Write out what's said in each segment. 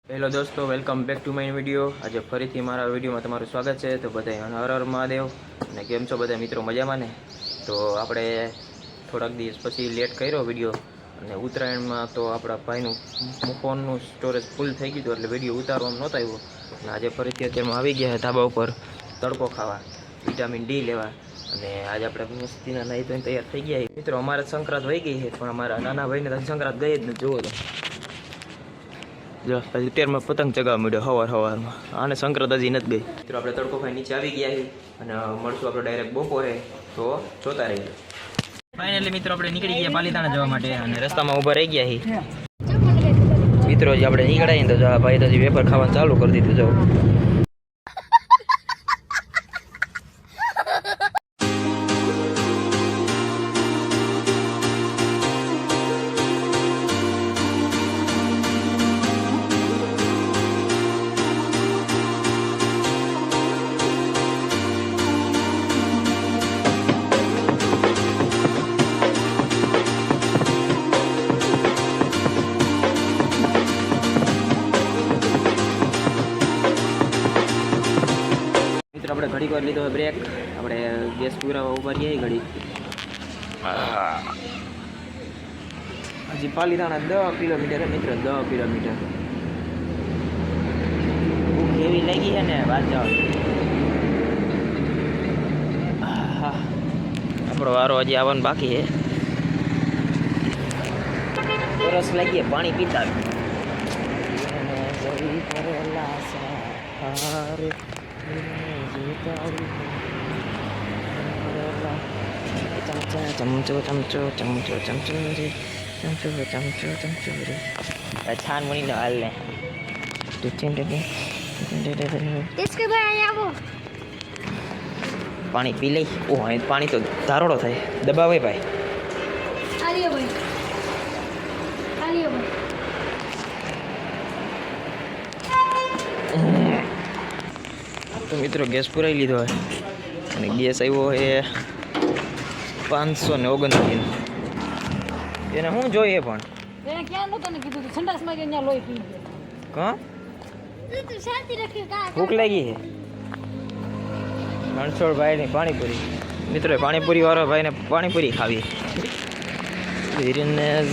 Hello દોસ્તો, welcome back to my video. આજે ફરીથી મારા વિડીયોમાં તમારું સ્વાગત છે. તો બધા હર હર મહાદેવ. અને કેમ છો બધા મિત્રો, મજામાં ને? તો આપણે થોડાક દિવસ પછી લેટ કર્યો વિડીયો, અને ઉત્તરાયણમાં તો આપણા ભાઈનું ફોનનું સ્ટોરેજ ફૂલ થઈ ગયું હતું, એટલે વિડીયો ઉતારવામાં નહોતો આવ્યો. અને આજે ફરીથી અત્યારમાં આવી ગયા ધાબા ઉપર તડકો ખાવા, વિટામિન ડી લેવા. અને આજે આપણે મસ્તીના નાહી ધોઈને તૈયાર થઈ ગયા મિત્રો. અમારે સંક્રાંત વહી ગઈ છે, પણ અમારા નાના ભાઈને તો સંક્રાંત ગઈ જ ને. જુઓ તો જો હજી 13માં પતંગ ચગાવવા માંડ્યો સવારમાં. આને સંક્રાંત હજી નથી ગઈ મિત્રો. આપણે તડકો ખાઈ નીચે આવી ગયા છીએ, અને મળશું આપણે ડાયરેક્ટ બપોરે. તો જોતા રહીએ. ફાઇનલી મિત્રો આપણે નીકળી ગયા પાલીતાણા જવા માટે, અને રસ્તામાં ઊભા રહી ગયા છીએ મિત્રો. જે આપણે નીકળાય ને તો ભાઈ તો વેફર ખાવાનું ચાલુ કરી દીધું. જો આપણે ઘડીક વાર લીધો બ્રેક. આપણે ગેસ પુરાવા ઉભા રહીએ ઘડી. હજી પાલીતાણા 10 કિલોમીટર મિત્રો, 10 કિલોમીટર. ભૂખ એવી લાગી છે ને વાત જાઓ. આપણો વારો હજી આવવાનું બાકી છે. સરસ લાગીએ પાણી પીતા. છાન મણી નો હાલ ને પાણી પી લઈ. ઓહ, પાણી તો ધારોડો થાય. દબાવે ભાઈ. તો મિત્રો ગેસ પુરાઈ લીધો હોય, અને ગેસ આવ્યો એ 529. એને શું જોઈએ પણ ભૂખ લાગી છે. રણછોડભાઈ ની પાણીપુરી મિત્રો. પાણીપુરી વાળો ભાઈને પાણીપુરી ખાવી.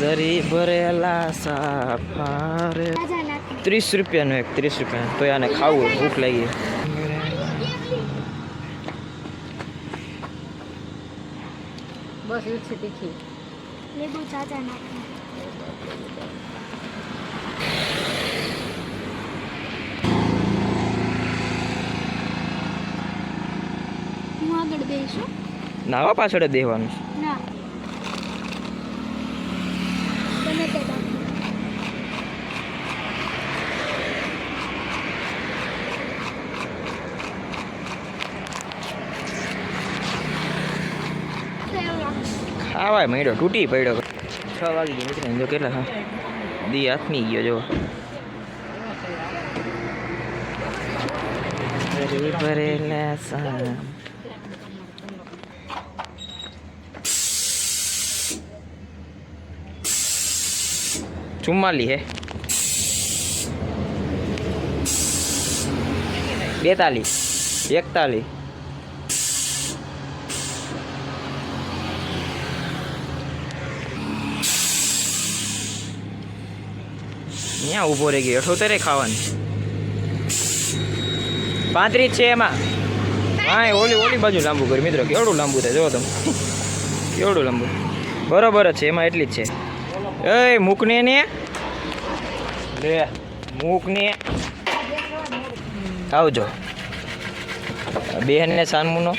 જરી ભરેલા સાફારે 30 રૂપિયાનું એક, 30 રૂપિયા. તો આને ખાવું, ભૂખ લાગી. બસ એવું છે તીખી. લીંબુ ચાચા નાખી. હું આગળ બેસું. નાવા પાછળ જ દેવાનું છે. ના બને તે બાકી. ખાવાય મળ્યો, તૂટી પડ્યો. 6 વાગી ગયા મિત્રો. જો કેટલા દી આથમી ગયો. જો ચુમ્માલી હે 42 41. ત્યાં ઊભો રહી ગયો. 78 ખાવાની 35 છે એમાં. હા, ઓલી બાજુ લાંબુ કરી મિત્રો. કેવડું લાંબુ થાય જો તમે, કેવડું લાંબુ. બરોબર જ છે એમાં, એટલી જ છે. એ મૂકને ને લે, મૂકને. આવજો બેન ને સાનમુનો.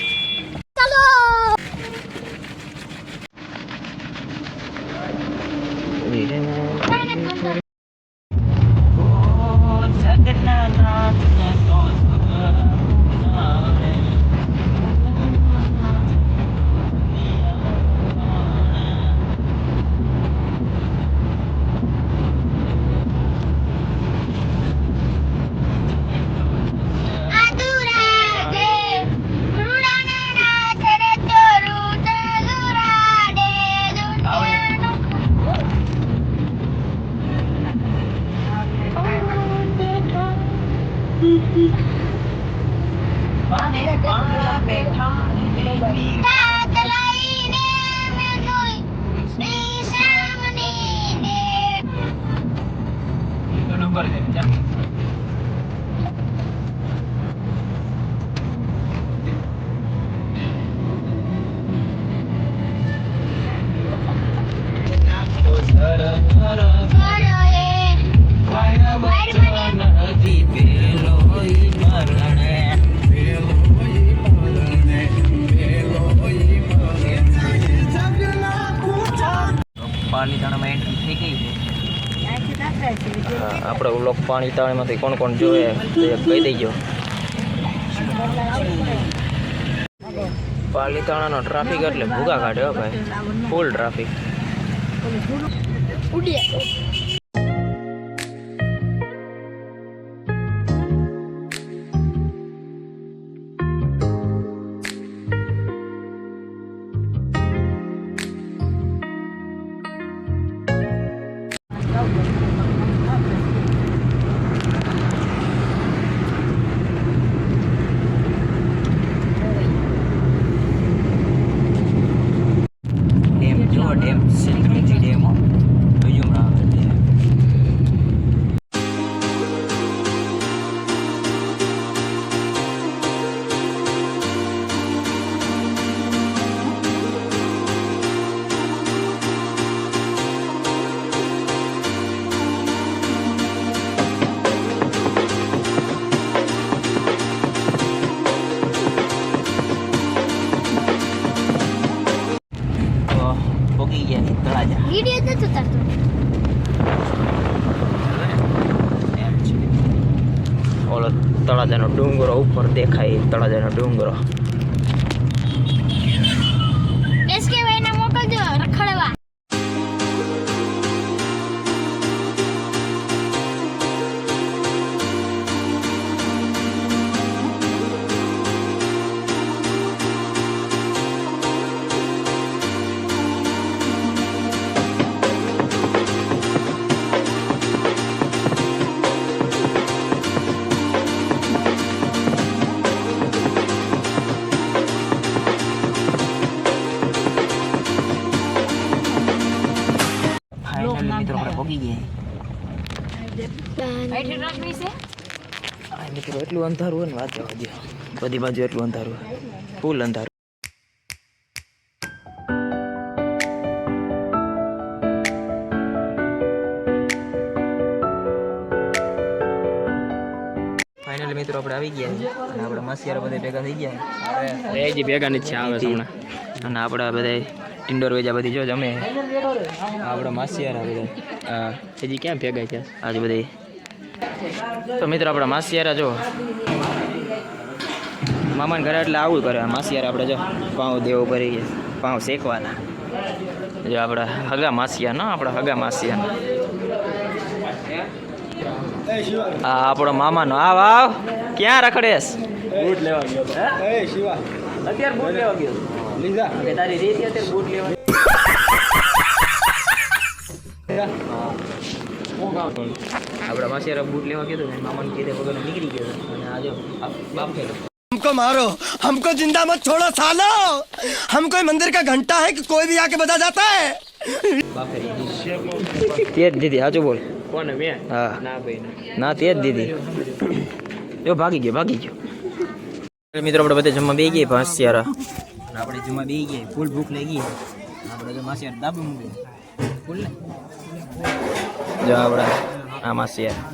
પાલીતાણામાં એન્ટ્રી થઈ ગઈ છે. આપણે વ્લોગ પાલીતાણામાંથી કોણ કોણ જોવે તે કહી દેજો. પાલીતાણાનો ટ્રાફિક એટલે ભૂગા કાઢે હો ભાઈ, full traffic. Dam Shetrunji dam જોયું હમણાં આવે છે. પોગી ગયા તળાજા. વિડિયો નથી ઉતારતો. ઓલો તળાજાનો ડુંગરો ઉપર દેખાય, તળાજાનો ડુંગરો. એસકે ભાઈને મોકલજો રખડવા. મિત્રો આપણે પોગી ગયા. આઈટી રાખવી છે. મિત્રો એટલું અંધારું હોય ને વાત જવા દો. બધી બાજુ એટલું અંધારું હોય, ફૂલ અંધારું. ફાઇનલી મિત્રો આપણે આવી ગયા અને આપણા માસિયારા બધા ભેગા થઈ ગયા. હજી ભેગા નથી આવે હમણાં. અને આપણા બધા ઇન્ડોર વેજા બધી જો જમે. આપણા માસિયારા બધા હજી ક્યાં ભેગા છે આજે બધી. તો મિત્રો આપણા માસિયારા જો મામાને ઘરે એટલે આવું કરે. માસિયારા આપણે જો પાઉં દેવું ભરી ગયા, પાઉં શેકવાના. જો આપણા હગા માસિયા ના, આપણા હગા માસિયા. આ આપણો મામાનો આવ આવ. ક્યાં રખડેશ? બૂટ લેવા ગયો અત્યારે બૂટ લેવા ગયો. લીધા તારી રીત અત્યારે બૂટ લેવા. આપણા માસિયારા બૂટ લેવા ગયો ને મામાને કીધે વગર નીકળી ગયો અને આજે બાપ થયેલો. हमको मारो, हमको जिंदा मत छोड़ो सालो. हम कोई मंदिर का घंटा है कि कोई भी आके बजा जाता है. બાપ થઈ તે જ દીધી. સાચું બોલ. કોને મેં? હા ના ભાઈ ના તે જ દીધી. જો ભાગી ગયો, ભાગી ગયો. મિત્રો આપણે બધા જમવા બે ગયા માસિયારા. આપણે જમવા બે ગયા, ફૂલ ભૂખ લાગી. આપણે જો માસિયારા દાબુ મૂકી ફૂલ ને. જો આપણા આ માસિયારા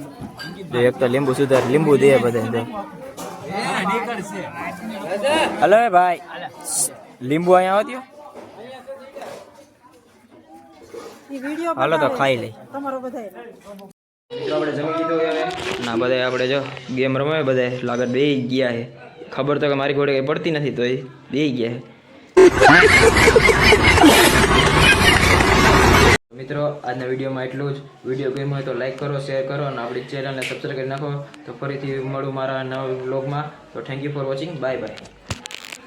જો એક તો લીંબુ સુધાર લીંબુ દે બધા. હલો ભાઈ, લીંબુ અહીંયા આવતી. હાલો તો ખાઈ લઈ. આપણે જમી લીધું ના બધા. આપણે જો ગેમ રમે બધા લાગત બે ગયા છે. ખબર તો કે મારી ઘોડે કઈ પડતી નથી તો એ બે ગયા. મિત્રો આજના વિડીયોમાં એટલું જ. વિડીયો ગમ્યો હોય તો લાઈક કરો, શેર કરો અને આપણી ચેનલને સબસ્ક્રાઈબ કરી નાખો. તો ફરીથી મળું મારા નવા વ્લોગમાં. તો thank you for watching. Bye bye.